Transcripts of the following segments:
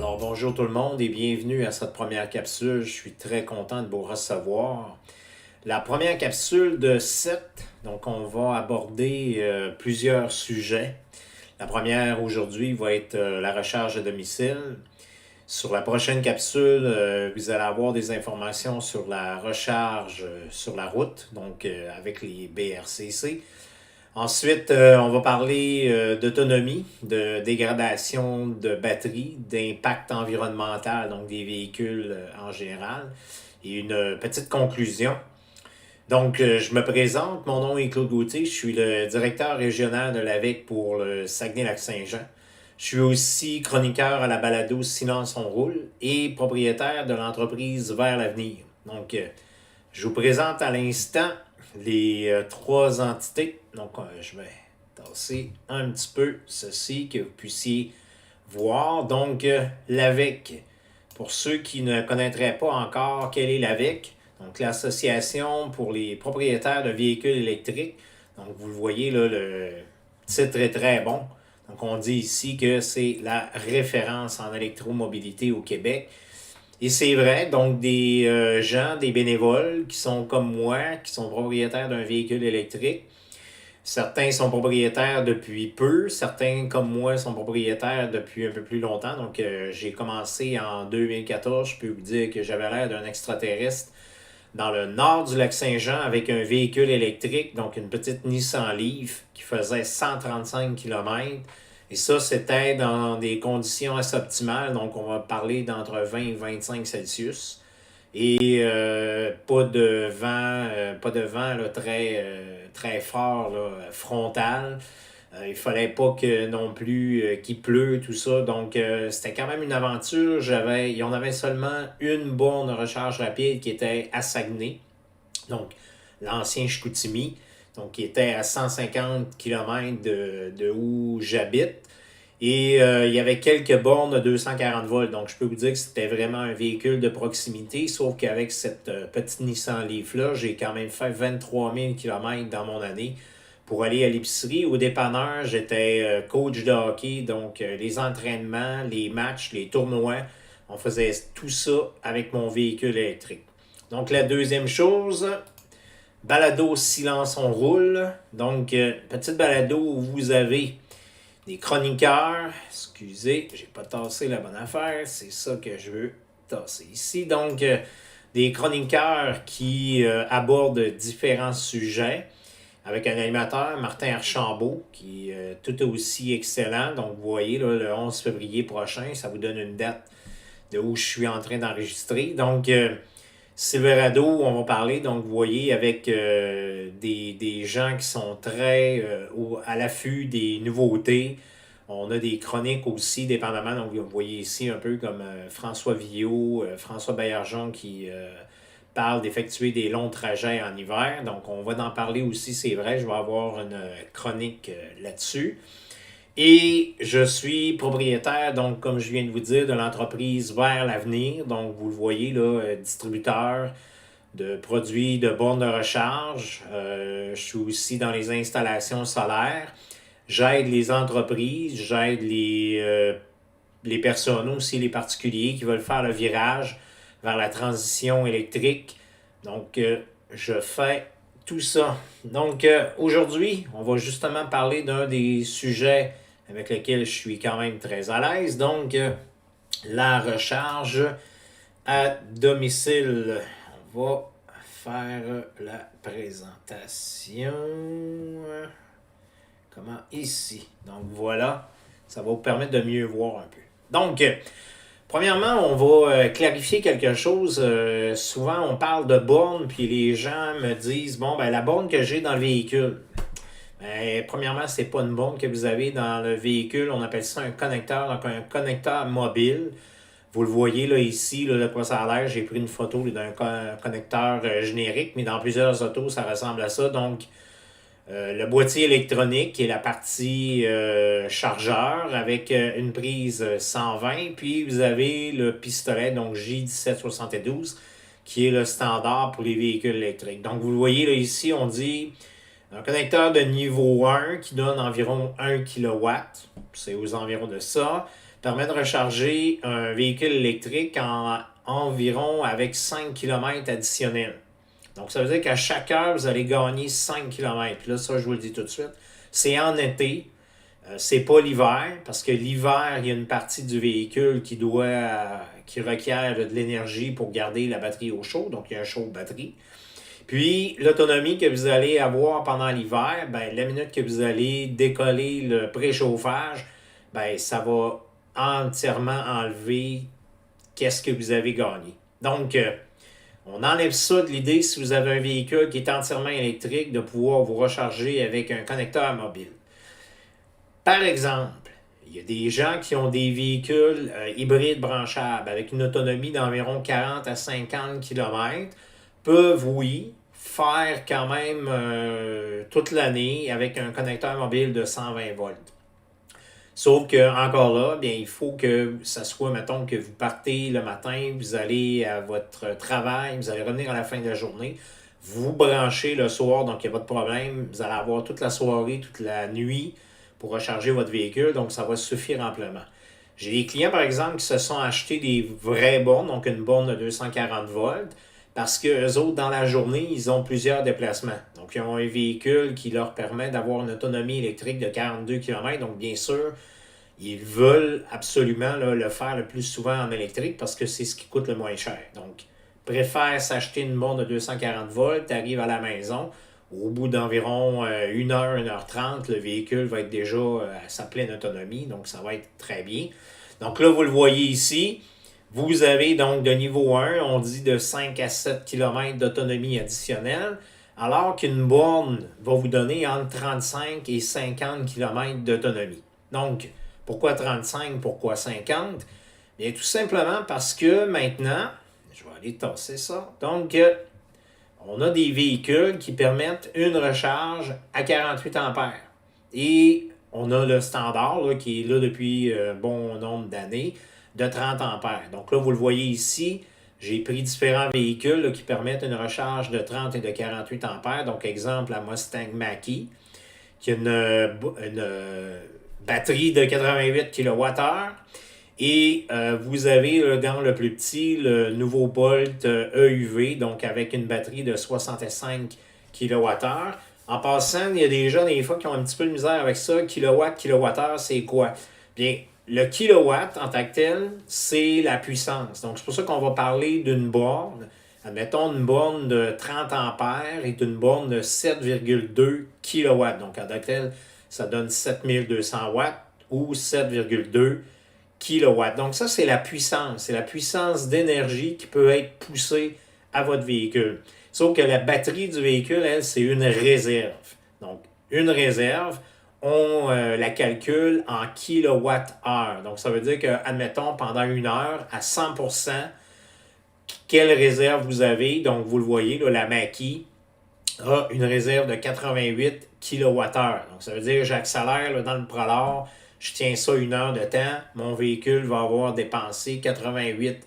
Alors bonjour tout le monde et bienvenue à cette première capsule. Je suis très content de vous recevoir. La première capsule de 7, donc on va aborder plusieurs sujets. La première aujourd'hui va être la recharge à domicile. Sur la prochaine capsule, vous allez avoir des informations sur la recharge sur la route, donc avec les BRCC. Ensuite, on va parler d'autonomie, de dégradation de batterie, d'impact environnemental, donc des véhicules en général, et une petite conclusion. Donc, je me présente, mon nom est Claude Gauthier, je suis le directeur régional de l'AVEC pour le Saguenay-Lac-Saint-Jean. Je suis aussi chroniqueur à la balado Silence on roule et propriétaire de l'entreprise Vers l'avenir. Donc, je vous présente à l'instant les trois entités. Donc, je vais tasser un petit peu ceci, que vous puissiez voir. Donc, l'AVEC. Pour ceux qui ne connaîtraient pas encore, quelle est l'AVEC? Donc, l'Association pour les propriétaires de véhicules électriques. Donc, vous le voyez, là, le titre est très bon. Donc, on dit ici que c'est la référence en électromobilité au Québec. Et c'est vrai, donc des gens, des bénévoles qui sont comme moi, qui sont propriétaires d'un véhicule électrique. Certains sont propriétaires depuis peu, certains comme moi sont propriétaires depuis un peu plus longtemps. Donc j'ai commencé en 2014, je peux vous dire que j'avais l'air d'un extraterrestre dans le nord du Lac-Saint-Jean avec un véhicule électrique, donc une petite Nissan Leaf qui faisait 135 km. Et ça, c'était dans des conditions assez optimales, donc on va parler d'entre 20 et 25 Celsius. Et pas de vent là, très fort, là, frontal. Il fallait pas que non plus qu'il pleut, tout ça. Donc, c'était quand même une aventure. Il y en avait seulement une borne de recharge rapide qui était à Saguenay. Donc, l'ancien Chicoutimi. Donc, qui était à 150 km de où j'habite. Et il y avait quelques bornes de 240 volts. Donc, je peux vous dire que c'était vraiment un véhicule de proximité. Sauf qu'avec cette petite Nissan Leaf-là, j'ai quand même fait 23 000 km dans mon année pour aller à l'épicerie. Au dépanneur, j'étais coach de hockey. Donc, les entraînements, les matchs, les tournois, on faisait tout ça avec mon véhicule électrique. Donc, la deuxième chose, balado Silence on roule. Donc, petite balado où vous avez des chroniqueurs. Excusez, j'ai pas tassé la bonne affaire. C'est ça que je veux tasser ici. Donc, des chroniqueurs qui abordent différents sujets avec un animateur, Martin Archambault, qui est tout aussi excellent. Donc, vous voyez, là, le 11 février prochain, ça vous donne une date de où je suis en train d'enregistrer. Donc, Silverado, on va parler, donc vous voyez, avec des gens qui sont très à l'affût des nouveautés. On a des chroniques aussi, dépendamment. Donc, vous voyez ici un peu comme François Villot, François Baillargeon qui parle d'effectuer des longs trajets en hiver. Donc, on va en parler aussi, c'est vrai. Je vais avoir une chronique là-dessus. Et je suis propriétaire, donc, comme je viens de vous dire, de l'entreprise Vers l'avenir. Donc, vous le voyez, là, distributeur de produits de bornes de recharge. Je suis aussi dans les installations solaires. J'aide les entreprises, j'aide les personnes aussi, les particuliers qui veulent faire le virage vers la transition électrique. Donc, je fais tout ça. Donc, aujourd'hui, on va justement parler d'un des sujets avec lequel je suis quand même très à l'aise. Donc, la recharge à domicile. On va faire la présentation. Comment ici. Donc, voilà. Ça va vous permettre de mieux voir un peu. Donc, premièrement, on va clarifier quelque chose. Souvent, on parle de borne, puis les gens me disent, bon, ben la borne que j'ai dans le véhicule. Premièrement, c'est pas une borne que vous avez dans le véhicule. On appelle ça un connecteur, donc un connecteur mobile. Vous le voyez là ici, là, de quoi ça a l'air. J'ai pris une photo d'un connecteur générique, mais dans plusieurs autos, ça ressemble à ça. Donc, le boîtier électronique qui est la partie chargeur avec une prise 120. Puis, vous avez le pistolet, donc J1772, qui est le standard pour les véhicules électriques. Donc, vous le voyez là ici, on dit un connecteur de niveau 1 qui donne environ 1 kW. C'est aux environs de ça. permet de recharger un véhicule électrique en environ avec 5 km additionnels. Donc, ça veut dire qu'à chaque heure, vous allez gagner 5 km. Puis là, ça, je vous le dis tout de suite, c'est en été. C'est pas l'hiver, parce que l'hiver, il y a une partie du véhicule qui requiert de l'énergie pour garder la batterie au chaud. Donc, il y a un chaud de batterie. Puis, l'autonomie que vous allez avoir pendant l'hiver, ben, la minute que vous allez décoller le préchauffage, ben, ça va entièrement enlever qu'est-ce que vous avez gagné. Donc, on enlève ça de l'idée, si vous avez un véhicule qui est entièrement électrique, de pouvoir vous recharger avec un connecteur mobile. Par exemple, il y a des gens qui ont des véhicules hybrides branchables avec une autonomie d'environ 40 à 50 km, peuvent, oui, faire quand même toute l'année avec un connecteur mobile de 120 volts. Sauf que, encore là, bien, il faut que ça soit, mettons, que vous partez le matin, vous allez à votre travail, vous allez revenir à la fin de la journée, vous branchez le soir, donc il n'y a pas de problème, vous allez avoir toute la soirée, toute la nuit pour recharger votre véhicule, donc ça va suffire amplement. J'ai des clients, par exemple, qui se sont achetés des vraies bornes, donc une borne de 240 volts, parce qu'eux autres, dans la journée, ils ont plusieurs déplacements. Donc, ils ont un véhicule qui leur permet d'avoir une autonomie électrique de 42 km. Donc, bien sûr, ils veulent absolument là, le faire le plus souvent en électrique parce que c'est ce qui coûte le moins cher. Donc, préfèrent s'acheter une borne de 240 volts, tu arrives à la maison, au bout d'environ 1h, 1h30, le véhicule va être déjà à sa pleine autonomie, donc ça va être très bien. Donc là, vous le voyez ici, vous avez donc de niveau 1, on dit de 5 à 7 km d'autonomie additionnelle, alors qu'une borne va vous donner entre 35 et 50 km d'autonomie. Donc, pourquoi 35, pourquoi 50? Bien, tout simplement parce que maintenant, je vais aller tasser ça. Donc, on a des véhicules qui permettent une recharge à 48 ampères. Et on a le standard là, qui est là depuis un bon nombre d'années de 30 ampères. Donc là, vous le voyez ici, j'ai pris différents véhicules là, qui permettent une recharge de 30 et de 48 ampères. Donc, exemple, la Mustang Mach-E, qui a une batterie de 88 kWh. Et vous avez dans le plus petit le nouveau Bolt EUV, donc avec une batterie de 65 kWh. En passant, il y a des gens des fois qui ont un petit peu de misère avec ça. Kilowattheure, c'est quoi? Bien, le kilowatt en tant que tel, c'est la puissance. Donc, c'est pour ça qu'on va parler d'une borne. Admettons une borne de 30 ampères et une borne de 7,2 kW. Donc, en tant que tel, ça donne 7200 watts ou 7,2 kW. Donc, ça, c'est la puissance. C'est la puissance d'énergie qui peut être poussée à votre véhicule. Sauf que la batterie du véhicule, elle, c'est une réserve. Donc, une réserve, on la calcule en kilowattheure. Donc, ça veut dire que, admettons, pendant une heure, à 100%, quelle réserve vous avez. Donc, vous le voyez, là, la Mach-E a une réserve de 88 kWh. Donc, ça veut dire que j'accélère là, dans le prolore, je tiens ça une heure de temps, mon véhicule va avoir dépensé 88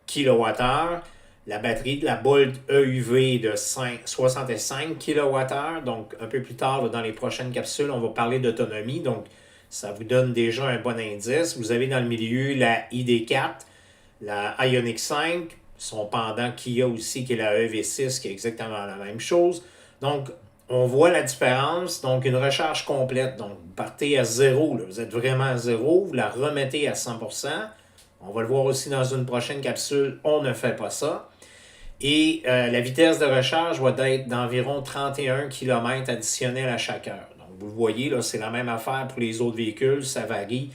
kWh. La batterie de la Bolt EUV est de 65 kWh. Donc, un peu plus tard, là, dans les prochaines capsules, on va parler d'autonomie. Donc, ça vous donne déjà un bon indice. Vous avez dans le milieu la ID4, la Ioniq 5, son pendant Kia aussi, qui est la EV6, qui est exactement la même chose. Donc, on voit la différence. Donc, une recharge complète. Donc, vous partez à zéro. Là. Vous êtes vraiment à zéro. Vous la remettez à 100%. On va le voir aussi dans une prochaine capsule. On ne fait pas ça. Et la vitesse de recharge va être d'environ 31 km additionnels à chaque heure. Donc, vous le voyez, là, c'est la même affaire pour les autres véhicules. Ça varie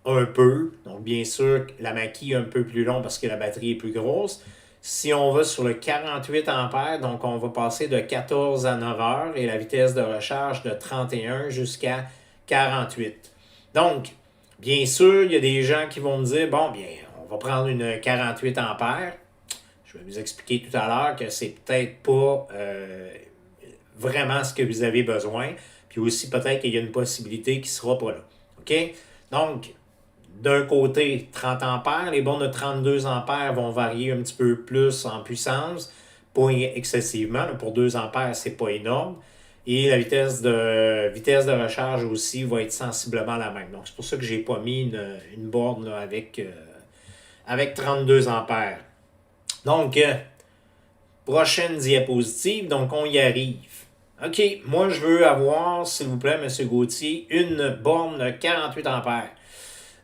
un peu. Donc, bien sûr, la Mach-E est un peu plus long parce que la batterie est plus grosse. Si on va sur le 48 ampères, donc on va passer de 14 à 9 heures et la vitesse de recharge de 31 jusqu'à 48. Donc, bien sûr, il y a des gens qui vont me dire, bon, bien, on va prendre une 48 ampères. Je vais vous expliquer tout à l'heure que c'est peut-être pas vraiment ce que vous avez besoin. Puis aussi, peut-être qu'il y a une possibilité qui ne sera pas là. OK? Donc, d'un côté, 30 ampères, les bornes de 32 ampères vont varier un petit peu plus en puissance, pas excessivement. Pour 2 ampères, c'est pas énorme. Et la vitesse de recharge aussi va être sensiblement la même. Donc, c'est pour ça que je n'ai pas mis une borne là, avec 32 ampères. Donc, prochaine diapositive. Donc, on y arrive. OK, moi, je veux avoir, s'il vous plaît, M. Gauthier, une borne de 48 ampères.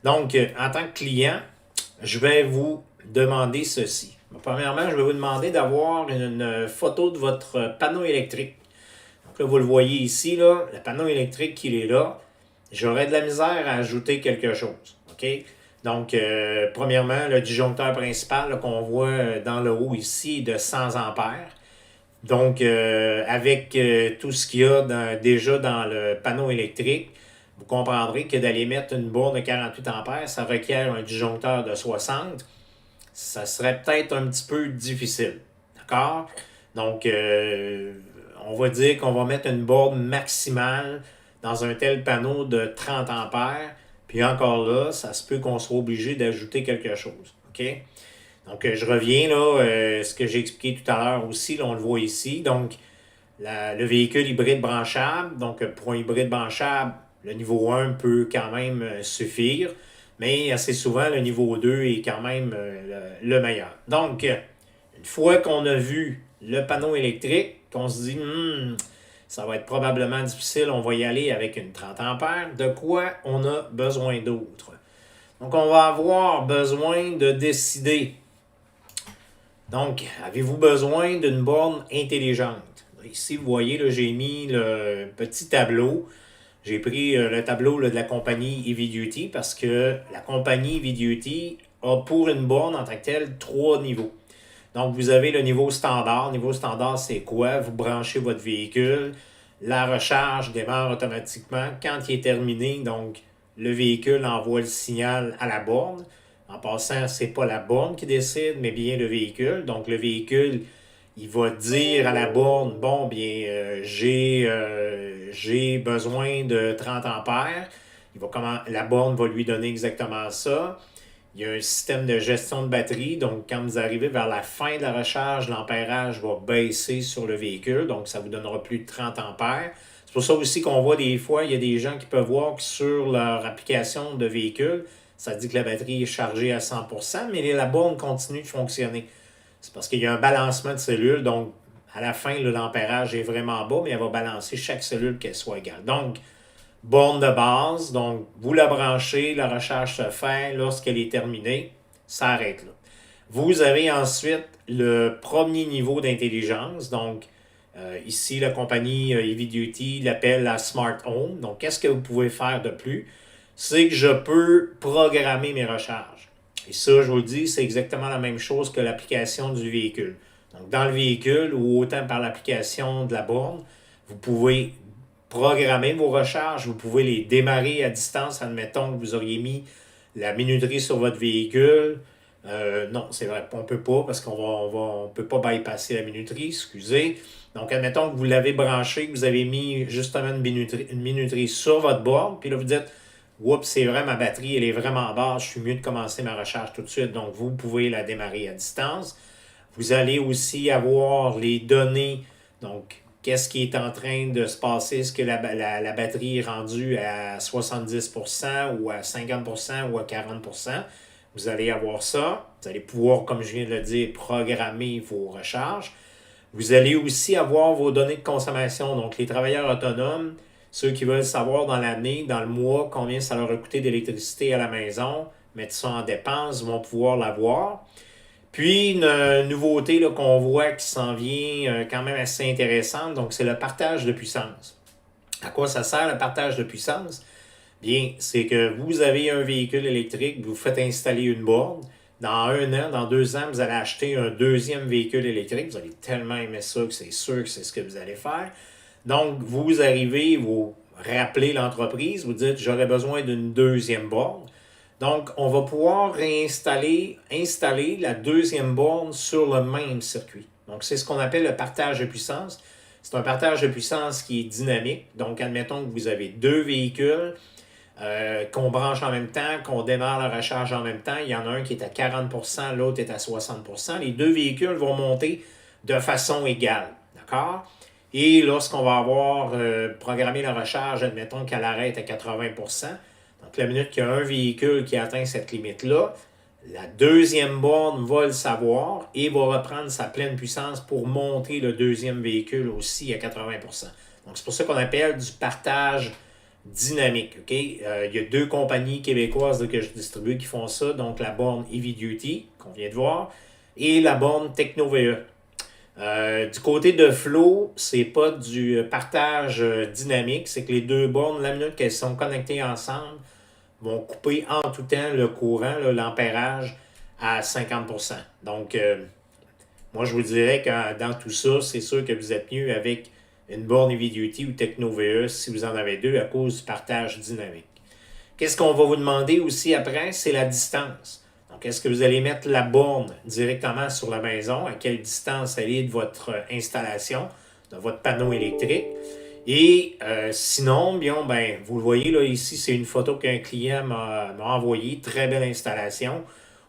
Donc, en tant que client, je vais vous demander ceci. Premièrement, je vais vous demander d'avoir une photo de votre panneau électrique. Donc là, vous le voyez ici, là, le panneau électrique, il est là. J'aurais de la misère à ajouter quelque chose. OK? Donc, premièrement, le disjoncteur principal qu'on voit dans le haut ici est de 100 ampères. Donc, avec tout ce qu'il y a déjà dans le panneau électrique, vous comprendrez que d'aller mettre une borne de 48 ampères, ça requiert un disjoncteur de 60. Ça serait peut-être un petit peu difficile. D'accord? Donc, on va dire qu'on va mettre une borne maximale dans un tel panneau de 30 ampères. Puis encore là, ça se peut qu'on soit obligé d'ajouter quelque chose. OK? Donc, je reviens là, ce que j'ai expliqué tout à l'heure aussi, là, on le voit ici. Donc, le véhicule hybride branchable. Donc, pour un hybride branchable, le niveau 1 peut quand même suffire, mais assez souvent, le niveau 2 est quand même le meilleur. Donc, une fois qu'on a vu le panneau électrique, qu'on se dit, ça va être probablement difficile, on va y aller avec une 30 ampères, de quoi on a besoin d'autre? Donc, on va avoir besoin de décider. Donc, avez-vous besoin d'une borne intelligente? Ici, vous voyez, là, j'ai mis le petit tableau. J'ai pris le tableau là, de la compagnie Heavy Duty parce que la compagnie Heavy Duty a pour une borne en tant que telle 3 niveaux. Donc, vous avez le niveau standard. Niveau standard, c'est quoi? Vous branchez votre véhicule. La recharge démarre automatiquement. Quand il est terminé, donc, le véhicule envoie le signal à la borne. En passant, ce n'est pas la borne qui décide, mais bien le véhicule. Donc, le véhicule, il va dire à la borne, bon, bien, j'ai besoin de 30 ampères. La borne va lui donner exactement ça. Il y a un système de gestion de batterie. Donc, quand vous arrivez vers la fin de la recharge, l'ampérage va baisser sur le véhicule. Donc, ça vous donnera plus de 30 ampères. C'est pour ça aussi qu'on voit des fois, il y a des gens qui peuvent voir que sur leur application de véhicule, ça dit que la batterie est chargée à 100%, mais la borne continue de fonctionner. C'est parce qu'il y a un balancement de cellules. Donc, à la fin, l'ampérage est vraiment bas, mais elle va balancer chaque cellule qu'elle soit égale. Donc, borne de base, donc vous la branchez, la recharge se fait, lorsqu'elle est terminée, ça arrête là. Vous avez ensuite le premier niveau d'intelligence, donc ici la compagnie Heavy Duty l'appelle la Smart Home. Donc qu'est-ce que vous pouvez faire de plus? C'est que je peux programmer mes recharges. Et ça, je vous le dis, c'est exactement la même chose que l'application du véhicule. Donc dans le véhicule ou autant par l'application de la borne, vous pouvez programmer vos recharges, vous pouvez les démarrer à distance. Admettons que vous auriez mis la minuterie sur votre véhicule. Non, c'est vrai, on ne peut pas parce qu'on ne peut pas bypasser la minuterie, excusez. Donc, admettons que vous l'avez branché, que vous avez mis justement une minuterie sur votre borne, puis là, vous dites, oups, c'est vrai, ma batterie, elle est vraiment basse, je suis mieux de commencer ma recharge tout de suite. Donc, vous pouvez la démarrer à distance. Vous allez aussi avoir les données, donc, qu'est-ce qui est en train de se passer? Est-ce que la batterie est rendue à 70% ou à 50% ou à 40%? Vous allez avoir ça. Vous allez pouvoir, comme je viens de le dire, programmer vos recharges. Vous allez aussi avoir vos données de consommation. Donc, les travailleurs autonomes, ceux qui veulent savoir dans l'année, dans le mois, combien ça leur a coûté d'électricité à la maison, mettre ça en dépenses, vont pouvoir l'avoir. Puis, une nouveauté là, qu'on voit qui s'en vient quand même assez intéressante, donc c'est le partage de puissance. À quoi ça sert le partage de puissance? Bien, c'est que vous avez un véhicule électrique, vous faites installer une borne. Dans 1 an, dans 2 ans, vous allez acheter un deuxième véhicule électrique. Vous allez tellement aimer ça que c'est sûr que c'est ce que vous allez faire. Donc, vous arrivez, vous rappelez l'entreprise, vous dites « j'aurais besoin d'une deuxième borne ». Donc, on va pouvoir installer la deuxième borne sur le même circuit. Donc, c'est ce qu'on appelle le partage de puissance. C'est un partage de puissance qui est dynamique. Donc, admettons que vous avez 2 véhicules qu'on branche en même temps, qu'on démarre la recharge en même temps. Il y en a un qui est à 40%, l'autre est à 60%. Les 2 véhicules vont monter de façon égale. D'accord? Et lorsqu'on va avoir programmé la recharge, admettons qu'elle arrête à 80%, donc la minute qu'il y a un véhicule qui atteint cette limite-là, la deuxième borne va le savoir et va reprendre sa pleine puissance pour monter le deuxième véhicule aussi à 80%. Donc c'est pour ça qu'on appelle du partage dynamique. Okay? Il y a 2 compagnies québécoises que je distribue qui font ça, donc la borne Heavy Duty, qu'on vient de voir, et la borne TechnoVE. Du côté de Flow, c'est pas du partage dynamique, c'est que les 2 bornes, la minute qu'elles sont connectées ensemble, vont couper en tout temps le courant, l'ampérage, à 50%. Donc, moi, je vous dirais que dans tout ça, c'est sûr que vous êtes mieux avec une borne Heavy Duty ou TechnoVE si vous en avez 2 à cause du partage dynamique. Qu'est-ce qu'on va vous demander aussi après? C'est la distance. Donc, est-ce que vous allez mettre la borne directement sur la maison? À quelle distance elle est de votre installation, de votre panneau électrique? Et sinon, bien, ben, vous le voyez là ici, c'est une photo qu'un client m'a envoyée. Très belle installation.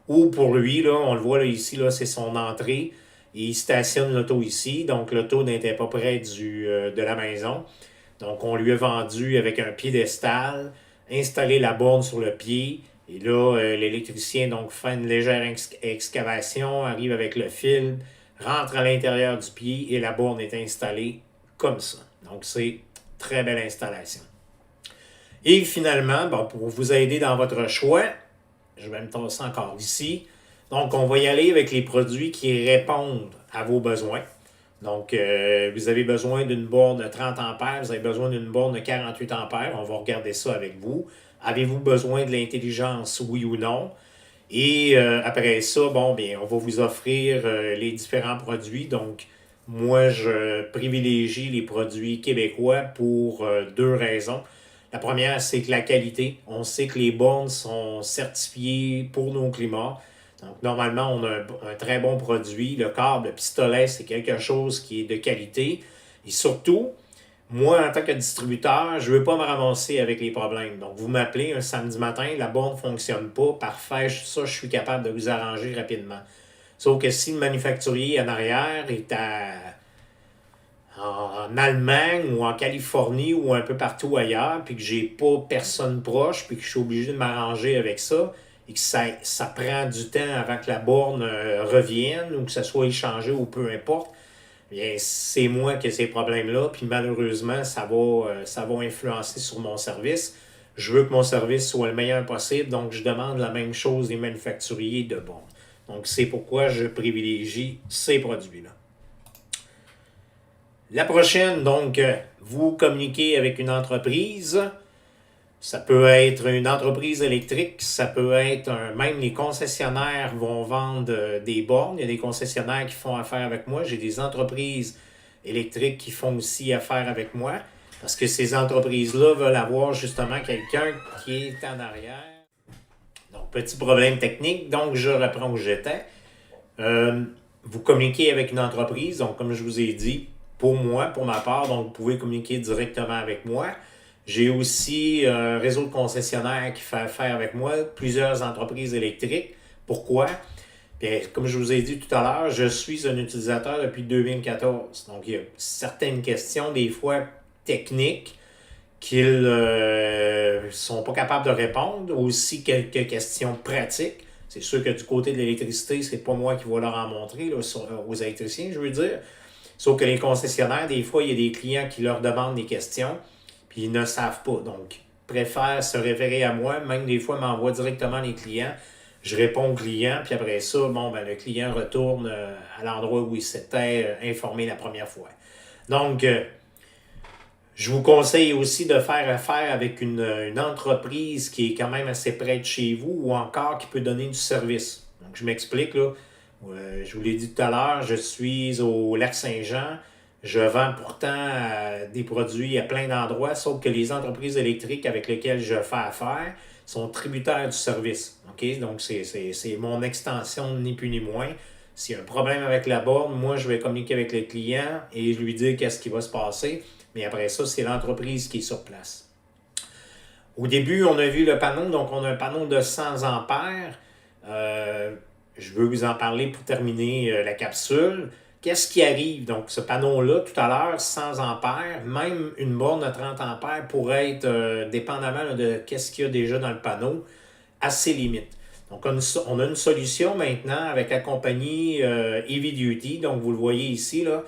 Ou pour lui, là, on le voit là, ici, là, c'est son entrée. Et il stationne l'auto ici. Donc, l'auto n'était pas près de la maison. Donc, on lui a vendu avec un piédestal, installé la borne sur le pied. Et là, l'électricien donc fait une légère excavation, arrive avec le fil, rentre à l'intérieur du pied et la borne est installée comme ça. Donc, c'est très belle installation. Et finalement, bon, pour vous aider dans votre choix, je vais me tasser encore ici. Donc, on va y aller avec les produits qui répondent à vos besoins. Donc, vous avez besoin d'une borne de 30 ampères, vous avez besoin d'une borne de 48 ampères. On va regarder ça avec vous. Avez-vous besoin de l'intelligence, oui ou non? Et après ça, bon, bien, on va vous offrir les différents produits. Donc, moi, je privilégie les produits québécois pour 2 raisons. La première, c'est que la qualité. On sait que les bornes sont certifiées pour nos climats. Donc, normalement, on a un très bon produit. Le câble, le pistolet, c'est quelque chose qui est de qualité. Et surtout, moi, en tant que distributeur, je ne veux pas me ramasser avec les problèmes. Donc, vous m'appelez un samedi matin, la borne ne fonctionne pas, parfait, ça, je suis capable de vous arranger rapidement. Sauf que si le manufacturier en arrière est en Allemagne ou en Californie ou un peu partout ailleurs, puis que j'ai pas personne proche, puis que je suis obligé de m'arranger avec ça, et que ça prend du temps avant que la borne revienne ou que ça soit échangé ou peu importe, bien, c'est moi qui ai ces problèmes-là, puis malheureusement, ça va influencer sur mon service. Je veux que mon service soit le meilleur possible, donc je demande la même chose des manufacturiers de bornes. Donc, c'est pourquoi je privilégie ces produits-là. La prochaine, donc, vous communiquez avec une entreprise. Ça peut être une entreprise électrique, ça peut être même les concessionnaires vont vendre des bornes. Il y a des concessionnaires qui font affaire avec moi. J'ai des entreprises électriques qui font aussi affaire avec moi parce que ces entreprises-là veulent avoir justement quelqu'un qui est en arrière. Donc, petit problème technique. Donc, je reprends où j'étais. Vous communiquez avec une entreprise. Donc, comme je vous ai dit, pour moi, pour ma part, donc vous pouvez communiquer directement avec moi. J'ai aussi un réseau de concessionnaires qui fait affaire avec moi, plusieurs entreprises électriques. Pourquoi? Bien, comme je vous ai dit tout à l'heure, je suis un utilisateur depuis 2014. Donc, il y a certaines questions, des fois techniques, qu'ils ne sont pas capables de répondre. Aussi, quelques questions pratiques. C'est sûr que du côté de l'électricité, c'est pas moi qui vais leur en montrer là, aux électriciens, je veux dire. Sauf que les concessionnaires, des fois, il y a des clients qui leur demandent des questions, puis ils ne savent pas. Donc, ils préfèrent se référer à moi. Même des fois, m'envoient directement les clients. Je réponds au client, puis après ça, bon, ben, le client retourne à l'endroit où il s'était informé la première fois. Donc, je vous conseille aussi de faire affaire avec une entreprise qui est quand même assez près de chez vous ou encore qui peut donner du service. Donc, je m'explique, là. Je vous l'ai dit tout à l'heure, je suis au Lac-Saint-Jean. Je vends pourtant des produits à plein d'endroits, sauf que les entreprises électriques avec lesquelles je fais affaire sont tributaires du service. Okay? Donc, c'est mon extension, ni plus ni moins. S'il y a un problème avec la borne, moi, je vais communiquer avec le client et lui dire qu'est-ce qui va se passer. Mais après ça, c'est l'entreprise qui est sur place. Au début, on a vu le panneau. Donc, on a un panneau de 100 ampères. Je veux vous en parler pour terminer la capsule. qu'est-ce qui arrive? Donc, ce panneau-là, tout à l'heure, 100 ampères, même une borne de 30 ampères pourrait être, dépendamment de qu'est-ce qu'il y a déjà dans le panneau, à ses limites. Donc, on a une solution maintenant avec la compagnie Heavy Duty. Donc, vous le voyez ici, là.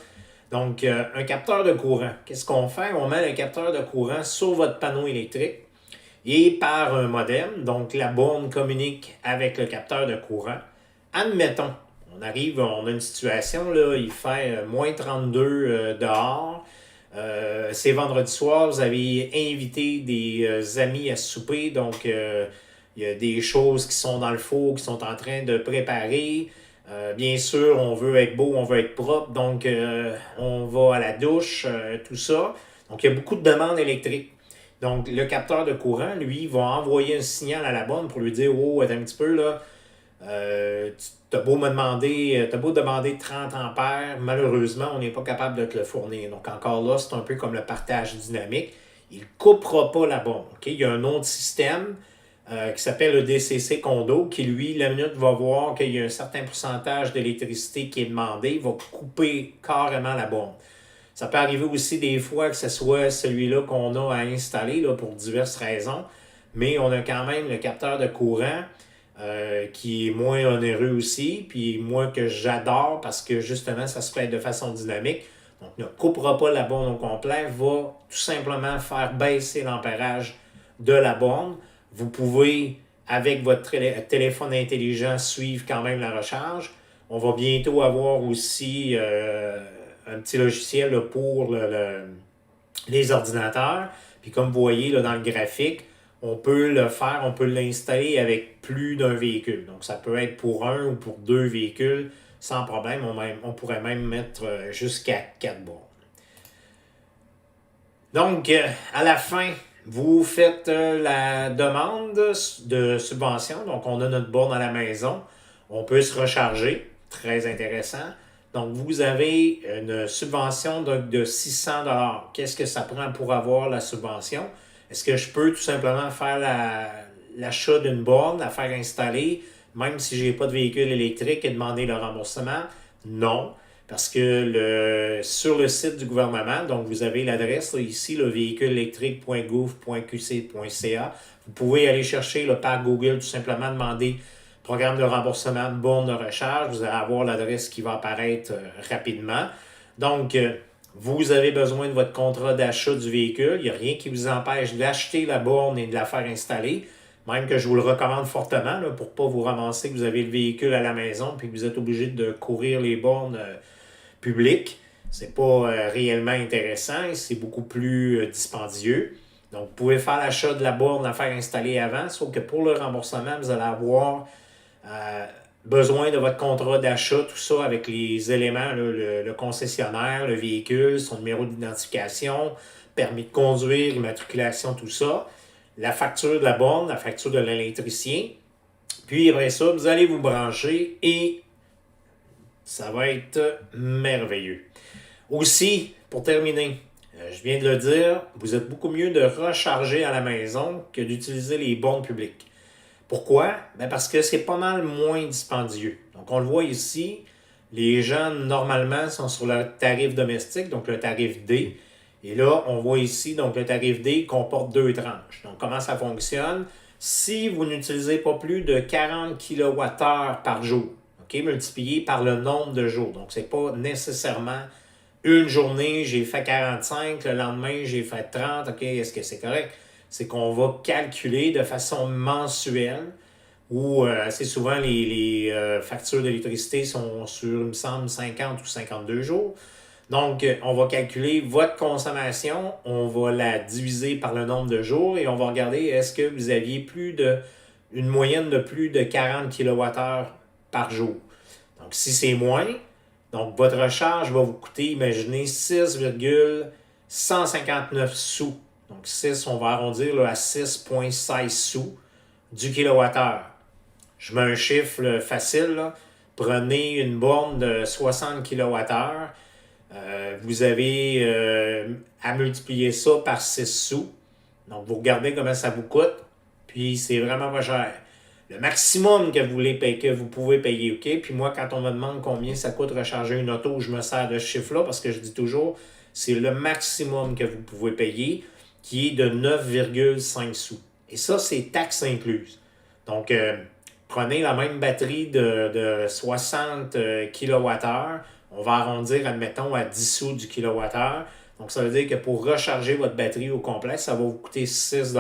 Donc, un capteur de courant. Qu'est-ce qu'on fait? On met le capteur de courant sur votre panneau électrique et par un modem. Donc, la borne communique avec le capteur de courant. Admettons, on a une situation, là, il fait moins 32 dehors. C'est vendredi soir, vous avez invité des amis à souper, donc il y a des choses qui sont dans le four, qui sont en train de préparer. Bien sûr, on veut être beau, on veut être propre, donc on va à la douche, tout ça. Donc, il y a beaucoup de demandes électriques. Donc, le capteur de courant, lui, va envoyer un signal à la borne pour lui dire: oh, attends un petit peu, là, t'as beau demander 30 ampères, malheureusement, on n'est pas capable de te le fournir. Donc, encore là, c'est un peu comme le partage dynamique. Il ne coupera pas la borne. Okay? Il y a un autre système qui s'appelle le DCC Condo, qui, lui, la minute va voir qu'il y a un certain pourcentage d'électricité qui est demandé, il va couper carrément la borne. Ça peut arriver aussi des fois que ce soit celui-là qu'on a à installer là, pour diverses raisons, mais on a quand même le capteur de courant qui est moins onéreux aussi, puis moi que j'adore parce que justement ça se fait de façon dynamique. Donc ne coupera pas la borne au complet, va tout simplement faire baisser l'ampérage de la borne. Vous pouvez, avec votre téléphone intelligent, suivre quand même la recharge. On va bientôt avoir aussi un petit logiciel là, pour les ordinateurs. Puis comme vous voyez là, dans le graphique, on peut le faire, on peut l'installer avec plus d'un véhicule. Donc ça peut être pour un ou pour deux véhicules sans problème. On pourrait même mettre jusqu'à 4 bornes. Donc, à la fin, vous faites la demande de subvention. Donc, on a notre borne à la maison. On peut se recharger. Très intéressant. Donc, vous avez une subvention de 600 $. Qu'est-ce que ça prend pour avoir la subvention? Est-ce que je peux tout simplement faire l'achat d'une borne, la faire installer, même si je n'ai pas de véhicule électrique et demander le remboursement? Non. Parce que sur le site du gouvernement, donc vous avez l'adresse là, ici, le véhiculeélectrique.gouv.qc.ca. Vous pouvez aller chercher là, par Google, tout simplement demander programme de remboursement, borne de recharge. Vous allez avoir l'adresse qui va apparaître rapidement. Donc, vous avez besoin de votre contrat d'achat du véhicule. Il n'y a rien qui vous empêche d'acheter la borne et de la faire installer. Même que je vous le recommande fortement là, pour ne pas vous ramasser que vous avez le véhicule à la maison et que vous êtes obligé de courir les bornes publiques. Ce n'est pas réellement intéressant et c'est beaucoup plus dispendieux. Donc, vous pouvez faire l'achat de la borne, la faire installer avant, sauf que pour le remboursement, vous allez avoir besoin de votre contrat d'achat, tout ça avec les éléments, là, le concessionnaire, le véhicule, son numéro d'identification, permis de conduire, immatriculation, tout ça, la facture de la borne, la facture de l'électricien. Puis après ça, vous allez vous brancher et ça va être merveilleux. Aussi, pour terminer, je viens de le dire, vous êtes beaucoup mieux de recharger à la maison que d'utiliser les bornes publiques. Pourquoi? Ben parce que c'est pas mal moins dispendieux. Donc, on le voit ici, les gens, normalement, sont sur le tarif domestique, donc le tarif D. Et là, on voit ici, donc le tarif D comporte deux tranches. Donc, comment ça fonctionne? Si vous n'utilisez pas plus de 40 kWh par jour, okay, multiplié par le nombre de jours. Donc, ce n'est pas nécessairement une journée, j'ai fait 45, le lendemain, j'ai fait 30. OK, est-ce que c'est correct? C'est qu'on va calculer de façon mensuelle où assez souvent les factures d'électricité sont sur, il me semble, 50 ou 52 jours. Donc, on va calculer votre consommation, on va la diviser par le nombre de jours et on va regarder est-ce que vous aviez une moyenne de plus de 40 kWh par jour. Donc, si c'est moins, donc votre recharge va vous coûter, imaginez, 6,159 sous. Donc 6, on va arrondir là, à 6,16 sous du kilowattheure. Je mets un chiffre facile. Là. Prenez une borne de 60 kWh. Vous avez à multiplier ça par 6 sous. Donc, vous regardez comment ça vous coûte. Puis, c'est vraiment pas cher. le maximum que que vous pouvez payer, OK? Puis moi, quand on me demande combien ça coûte recharger une auto, je me sers de ce chiffre-là parce que je dis toujours, c'est le maximum que vous pouvez payer, qui est de 9,5 sous. Et ça, c'est taxes incluses. Donc, prenez la même batterie de 60 kWh, on va arrondir, admettons, à 10 sous du kilowattheure. Donc, ça veut dire que pour recharger votre batterie au complet, ça va vous coûter 6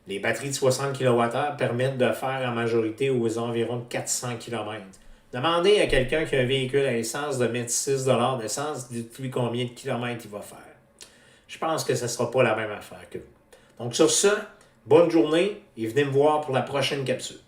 Les batteries de 60 kWh permettent de faire en majorité aux environs de 400 km. Demandez à quelqu'un qui a un véhicule à essence de mettre 6 d'essence, dites-lui combien de kilomètres il va faire. Je pense que ce ne sera pas la même affaire que vous. Donc sur ce, bonne journée et venez me voir pour la prochaine capsule.